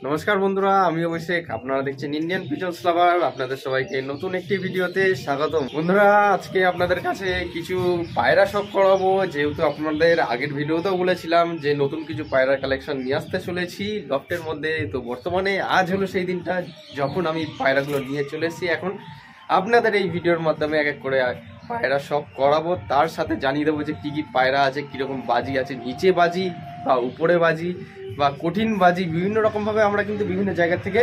নমস্কার বন্ধুরা, আমি অভিষেক। আপনারা দেখছেন ইন্ডিয়ান পিজনস লাভার। আপনাদের সবাইকে নতুন একটি ভিডিওতে স্বাগতম। বন্ধুরা, আজকে আপনাদের কাছে কিছু পায়রা শখ করাবো। যেহেতু আপনাদের আগের ভিডিওতেও বলেছিলাম যে নতুন কিছু পায়রা কালেকশন নিয়ে আসতে চলেছি লফটের মধ্যে। তো বর্তমানে আজ হলো সেই দিনটা যখন আমি পায়রাগুলো নিয়ে চলে এসেছি। এখন আপনাদের এই ভিডিওর মাধ্যমে এক এক করে পায়রা শখ করাবো, তার সাথে জানিয়ে দেবো যে কী কী পায়রা আছে, কীরকম বাজি আছে, নিচে বাজি বা উপরে বাজি বা কঠিন বাজি, বিভিন্ন রকমভাবে আমরা কিন্তু বিভিন্ন জায়গা থেকে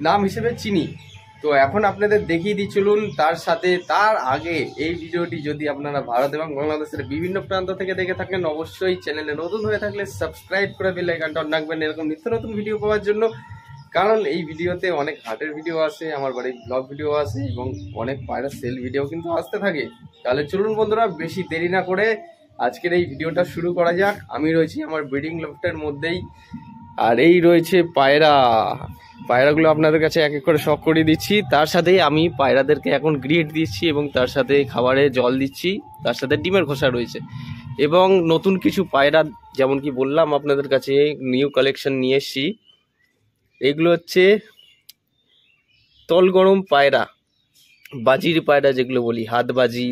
নাম হিসেবে চিনি। তো এখন আপনাদের দেখিয়ে দিই, চলুন। তার আগে এই ভিডিওটি যদি আপনারা ভারত এবং বাংলাদেশের বিভিন্ন প্রান্ত থেকে দেখে থাকেন, অবশ্যই চ্যানেলে নতুন হয়ে থাকলে সাবস্ক্রাইব করে বেল আইকনটা অন রাখবেন এরকম নিত্য নতুন ভিডিও পাওয়ার জন্য। কারণ এই ভিডিওতে অনেক হাটের ভিডিও আসে, আমার বাড়ির ব্লগ ভিডিও আসে এবং অনেক পায়রা সেল ভিডিও কিন্তু আসতে থাকে। তাহলে চলুন বন্ধুরা, বেশি দেরি না করে আজকের এই ভিডিওটা শুরু করা যাক। আমি রয়েছি আমার ব্রিডিং লফটের মধ্যেই, আর এই রয়েছে পায়রাগুলো আপনাদের কাছে এক এক করে শখ করে দিচ্ছি। তার সাথেই আমি পায়রাদেরকে এখন গ্রিড দিচ্ছি এবং তার সাথে খাবারে জল দিচ্ছি, তার সাথে ডিমের খোসা রয়েছে এবং নতুন কিছু পায়রা, যেমন কি বললাম আপনাদের কাছে নিউ কালেকশন নিয়ে এসছি। এগুলো হচ্ছে তল গরম পায়রা, বাজির পায়রা যেগুলো বলি, হাত বাজি,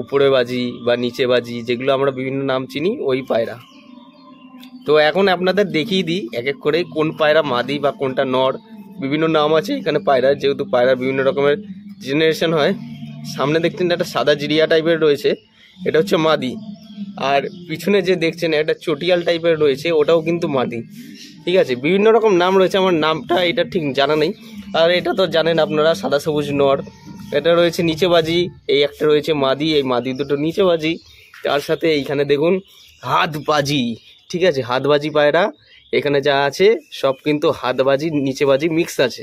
উপরে বাজি বা নিচে বাজি, যেগুলো আমরা বিভিন্ন নাম চিনি, ওই পায়রা। তো এখন আপনাদের দেখিয়ে দিই এক এক করে কোন পায়রা মাদি বা কোনটা নর, বিভিন্ন নাম আছে এখানে পায়রা, যেহেতু পায়রার বিভিন্ন রকমের জেনারেশন হয়। সামনে দেখছেন একটা সাদা জিরিয়া টাইপের রয়েছে, এটা হচ্ছে মাদি। আর পিছনে যে দেখছেন একটা চটিয়াল টাইপের রয়েছে, ওটাও কিন্তু মাদি। ঠিক আছে, বিভিন্ন রকম নাম রয়েছে, আমার নামটা এটা ঠিক জানা নেই। আর এটা তো জানেন আপনারা, সাদা সবুজ নর। এটা রয়েছে নিচে বাজি, এই একটা রয়েছে মাদি, এই মাদি দুটো নিচে বাজি। তার সাথে এইখানে দেখুন হাত বাজি। ঠিক আছে, হাত বাজি পায়রা এখানে যা আছে সব কিন্তু হাত বাজি নিচে বাজি মিক্স আছে।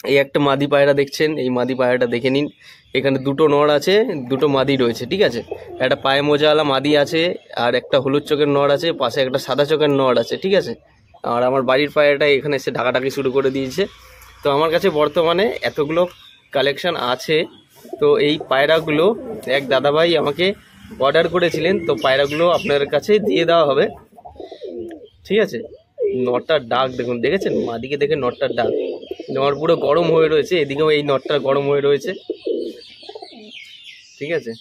এই একটা মাদি পায়রা দেখছেন, এই মাদি পায়রাটা দেখে নিন। এখানে দুটো নর আছে, দুটো মাদি রয়েছে। ঠিক আছে, একটা পায়ে মোজাওয়ালা মাদি আছে, আর একটা হলুদ চোখের নর আছে, পাশে একটা সাদা চোখের নর আছে। ঠিক আছে, আর আমার বাড়ির পায়রাটা এখানে এসে ঢাকাঢাকি শুরু করে দিয়েছে। তো আমার কাছে বর্তমানে এতগুলো কালেকশন আছে। তো এই পায়রাগুলো এক দাদাভাই আমাকে অর্ডার করেছিলেন, তো পায়রাগুলো আপনাদের কাছে দিয়ে দেওয়া হবে। ঠিক আছে, নটটার ডাক দেখুন, দেখেছেন মাদিকে দেখে নটটার ডাক, নর পুরো গরম হয়ে রয়েছে, এদিকেও এই নটটা গরম হয়ে রয়েছে। ঠিক আছে,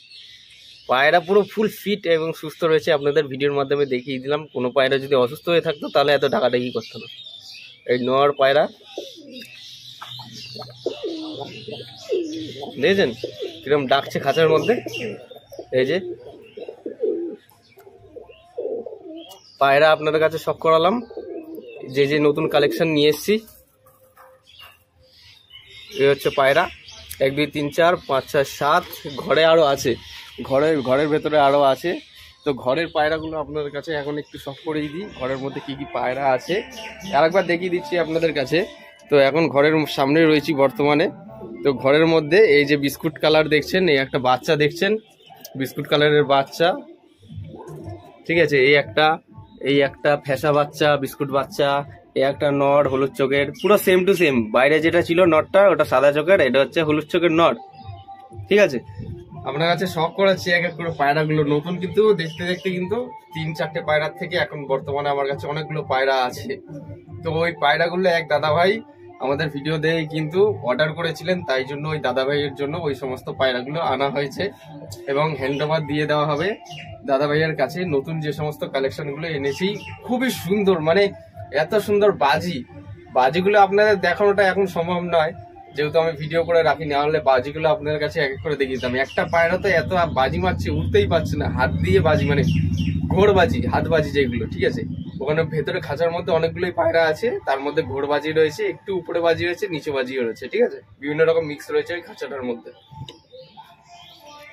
পায়রা পুরো ফুল ফিট এবং সুস্থ রয়েছে, আপনাদের ভিডিওর মাধ্যমে দেখিয়ে দিলাম। কোনো পায়রা যদি অসুস্থ হয়ে থাকতো তাহলে এত ডাকাডাকি করতো না। এই নর পায়রা দেখেছেন কিরকম ডাকছে খাঁচার মধ্যে। এই যে পায়রা আপনাদের কাছে শখ করালাম, যে যে নতুন কালেকশন নিয়ে এসছি। এই হচ্ছে পায়রা 1 2 3 4 5 6 7, ঘরে আরও আছে, ঘরের ভেতরে আরও আছে। তো ঘরের পায়রাগুলো আপনাদের কাছে এখন একটু শখ করেই দিই, ঘরের মধ্যে কি কি পায়রা আছে আরেকবার দেখিয়ে দিচ্ছি আপনাদের কাছে। তো এখন ঘরের সামনে রয়েছি বর্তমানে। তো ঘরের মধ্যে এই যে বিস্কুট কালার দেখছেন, এই একটা বাচ্চা দেখছেন, বিস্কুট কালারের বাচ্চা। ঠিক আছে, এই একটা ফ্যাসা বাচ্চা, বিস্কুট বাচ্চা। এই একটা নর হলুদ চোখের, পুরো সেম টু সেম। বাইরে যেটা ছিল নরটা, ওটা সাদা চোখের, এটা হচ্ছে হলুদ চোখের নর। ঠিক আছে, আপনার কাছে শখ করাচ্ছি এক এক করে পায়রাগুলো নতুন, কিন্তু দেখতে দেখতে কিন্তু 3-4টে পায়রার থেকে এখন বর্তমানে আমার কাছে অনেকগুলো পায়রা আছে। তো ওই পায়রাগুলো এক দাদাভাই আমাদের ভিডিও দেখে কিন্তু অর্ডার করেছিলেন, তাই জন্য ওই দাদাভাইয়ের জন্য ওই সমস্ত পায়রাগুলো আনা হয়েছে এবং হ্যান্ড ওভার দিয়ে দেওয়া হবে দাদাভাইয়ের কাছে। নতুন যে সমস্ত কালেকশনগুলো এনেছি, খুবই সুন্দর, মানে এত সুন্দর বাজিগুলো আপনাদের দেখানোটা এখন সম্ভব নয়, যেহেতু আমি ভিডিও করে রাখি, না হলে বাজিগুলো আপনাদের কাছে এক এক করে দেখিয়ে দিতাম। একটা পায়রা তো এত বাজি মারছে, উঠতেই পারছে না, হাত দিয়ে বাজি, মানে ঘোড় বাজি, হাত বাজি যেগুলো। ঠিক আছে, ওখানে ভেতরে খাঁচার মধ্যে অনেকগুলোই পায়রা আছে, তার মধ্যে ঘোড় বাজি রয়েছে, একটু উপরে বাজি রয়েছে, নিচে বাজিও রয়েছে। ঠিক আছে, বিভিন্ন রকম মিক্স রয়েছে ওই খাঁচাটার মধ্যে।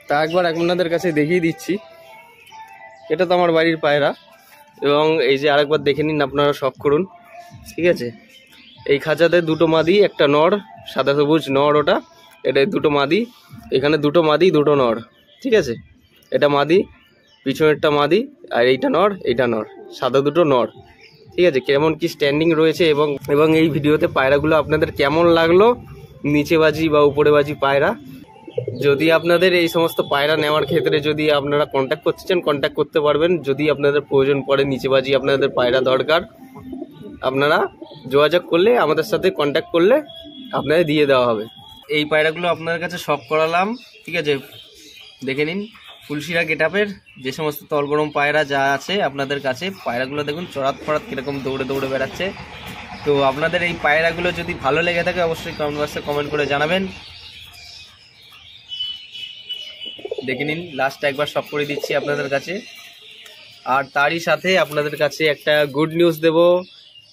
তা একবার আপনাদের কাছে দেখিয়ে দিচ্ছি। এটা তো আমার বাড়ির পায়রা, এবং এই যে আরেকবার দেখে নিন, আপনারা শখ করুন। ঠিক আছে, এই খাঁচাতে দুটো মাদি একটা নর, সাদা সবুজ নর ওটা, এটা দুটো মাদি, এখানে দুটো মাদি দুটো নর। ঠিক আছে, এটা মাদি, পিছনেরটা মাদি, আর এইটা নর, সাদা দুটো নর। ঠিক আছে, কেমন কি স্ট্যান্ডিং রয়েছে এবং এই ভিডিওতে পায়রাগুলো আপনাদের কেমন লাগলো, নিচে বাজি বা উপরে বাজি পায়রা। যদি আপনাদের এই সমস্ত পায়রা নেওয়ার ক্ষেত্রে যদি আপনারা কন্ট্যাক্ট করতে চান, কন্ট্যাক্ট করতে পারবেন। যদি আপনাদের প্রয়োজন পড়ে নিচে বাজি আপনাদের পায়রা দরকার, আপনারা যোগাযোগ করলে, আমাদের সাথে কন্ট্যাক্ট করলে আপনাদের দিয়ে দেওয়া হবে। এই পায়রাগুলো আপনাদের কাছে শখ করালাম, ঠিক আছে। দেখে নিন ফুলশিরা গেটআপের যে সমস্ত তলগরম পায়রা যা আছে আপনাদের কাছে। পায়রাগুলো দেখুন চড়াত ফড়াত কীরকম দৌড়ে দৌড়ে বেড়াচ্ছে। তো আপনাদের এই পায়রাগুলো যদি ভালো লেগে থাকে অবশ্যই কমেন্ট বক্সে কমেন্ট করে জানাবেন। দেখে নিন লাস্ট একবার সব করে দিচ্ছি আপনাদের কাছে। আর তারই সাথে আপনাদের কাছে একটা গুড নিউজ দেব।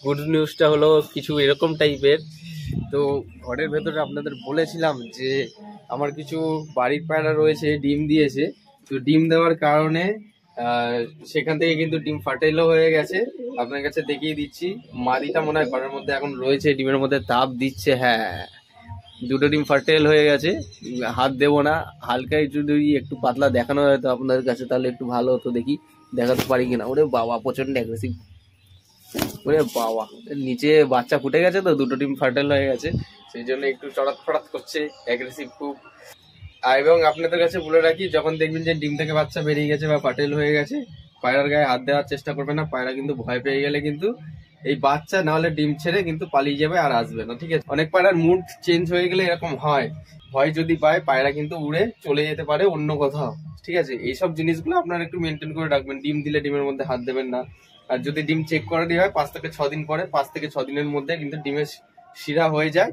গুড নিউজটা হলো কিছু এরকম টাইপের। তো ঘরের ভেতরে আপনাদের বলেছিলাম যে আমার কিছু বাড়ির পায়রা রয়েছে, ডিম দিয়েছে। তো ডিম দেওয়ার কারণে সেখান থেকে কিন্তু ডিম ফার্টাইলও হয়ে গেছে। আপনার কাছে দেখিয়ে দিচ্ছি, মাদিটা মনে হয় ঘরের মধ্যে এখন রয়েছে, ডিমের মধ্যে তাপ দিচ্ছে। হ্যাঁ, দুটো ডিম ফার্টাইল হয়ে গেছে। হাত দেবো না, হালকা একটু পাতলা দেখানো হয়তো আপনাদের কাছে, তাহলে একটু ভালো হতো। দেখি দেখাতে পারি কিনা। ওরে বাবা, প্রচন্ড অ্যাগ্রেসিভ। ওরে বাবা, নিচে বাচ্চা ফুটে গেছে তো, দুটো ডিম ফার্টাইল হয়ে গেছে, সেই জন্য একটু চড়াত ফড়াত করছে, অ্যাগ্রেসিভ খুব। এবং আপনাদের কাছে বলে রাখি, যখন দেখবেন যে ডিম থেকে বাচ্চা বেরিয়ে গেছে বা ফার্টাইল হয়ে গেছে, পায়রার গায়ে হাত দেওয়ার চেষ্টা করবে না। পায়রা কিন্তু ভয় পেয়ে গেলে কিন্তু এই বাচ্চা না হলে ডিম ছেড়ে কিন্তু পালিয়ে যাবে আর আসবে না, ঠিক আছে। অনেক পায়রার মুড চেঞ্জ হয়ে গেলে এরকম হয়। ভয় যদি পায় পায়রা কিন্তু উড়ে চলে যেতে পারে অন্য কোথাও, ঠিক আছে। এইসব জিনিসগুলো আপনারা একটু মেনটেন করে রাখবেন। ডিম দিলে ডিমের মধ্যে হাত দেবেন না। আর যদি ডিম চেক করে দেওয়া হয় 5 থেকে 6 দিন পরে, 5 থেকে 6 দিনের মধ্যে কিন্তু ডিমের শিরা হয়ে যায়।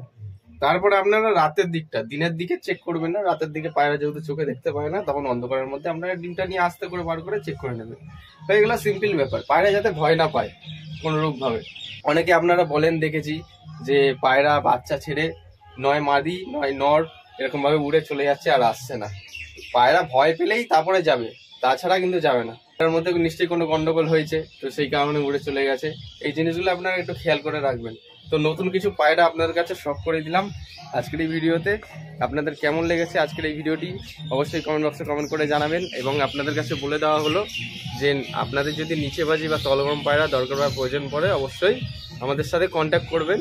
তারপরে আপনারা রাতের দিকটা, দিনের দিকে চেক করবেন না। রাতের দিকে পায়রা যেহেতু চোখে দেখতে পায় না, তখন অন্ধকারের মধ্যে আপনারা ডিমটা নিয়ে আস্তে করে বার করে চেক করে নেবেন। তো এগুলো সিম্পল ব্যাপার, পায়রা যাতে ভয় না পায় কোনোরূপ ভাবে। অনেকে আপনারা বলেন দেখেছি যে পায়রা বাচ্চা ছেড়ে নয় মাদি নয় নর এরকম ভাবে উড়ে চলে যাচ্ছে আর আসছে না। পায়রা ভয় পেলেই তারপরে যাবে, তাছাড়া কিন্তু যাবে না। তার মধ্যে নিশ্চয়ই কোনো গন্ডগোল হয়েছে, তো সেই কারণে উড়ে চলে গেছে। এই জিনিসগুলো আপনারা একটু খেয়াল করে রাখবেন। তো নতুন কিছু পায়রা আপনাদের কাছে শখ করে দিলাম আজকের এই ভিডিওতে। আপনাদের কেমন লেগেছে আজকের এই ভিডিওটি অবশ্যই কমেন্ট বক্সে কমেন্ট করে জানাবেন। এবং আপনাদের কাছে বলে দেওয়া হলো যে আপনাদের যদি নিচে বাজি বা তলগরম পায়রা দরকার বা প্রয়োজন পড়ে অবশ্যই আমাদের সাথে কন্ট্যাক্ট করবেন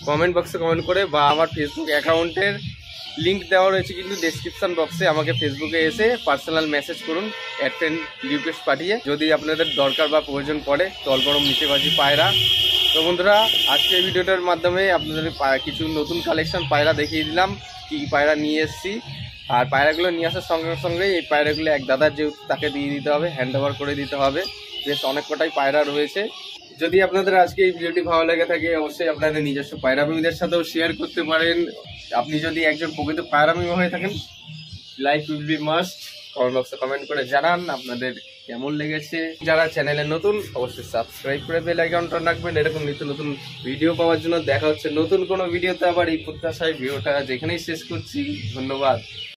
কমেন্ট বক্সে কমেন্ট করে, বা আমার ফেসবুক অ্যাকাউন্টের লিঙ্ক দেওয়া রয়েছে কিন্তু ডেসক্রিপশন বক্সে। আমাকে ফেসবুকে এসে পার্সোনাল মেসেজ করুন, অ্যাড ফ্রেন্ড রিকোয়েস্ট পাঠিয়ে, যদি আপনাদের দরকার বা প্রয়োজন পড়ে তলগরম নিচেবাজি পায়রা। তো বন্ধুরা, আজকে এই ভিডিওটার মাধ্যমে আপনাদের কিছু নতুন কালেকশন পায়রা দেখিয়ে দিলাম, কি পায়রা নিয়ে এসেছি। আর পায়রাগুলো নিয়ে আসার সঙ্গে সঙ্গে এই পায়রাগুলো এক দাদার যেহেতু তাকে দিয়ে দিতে হবে, হ্যান্ড ওভার করে দিতে হবে। বেশ অনেক কটাই পায়রা রয়েছে। যদি আপনাদের আজকে এই ভিডিওটি ভালো লেগে থাকে অবশ্যই আপনাদের নিজস্ব পায়রাপ্রেমীদের সাথেও শেয়ার করতে পারেন। আপনি যদি একজন প্রকৃত পায়রাপ্রেমী হয়ে থাকেন, like will be must. Comment বক্সে কমেন্ট করে জানান আপনাদের কেমন লেগেছে। যারা চ্যানেলে নতুন অবশ্যই সাবস্ক্রাইব করে বেল আইকনটা রাখবেন এরকম নিত্য নতুন ভিডিও পাওয়ার জন্য। দেখা হচ্ছে নতুন কোনো ভিডিওতে। আবার এই প্রত্যাশায় ভিডিওটা যেখানেই শেষ করছি। ধন্যবাদ।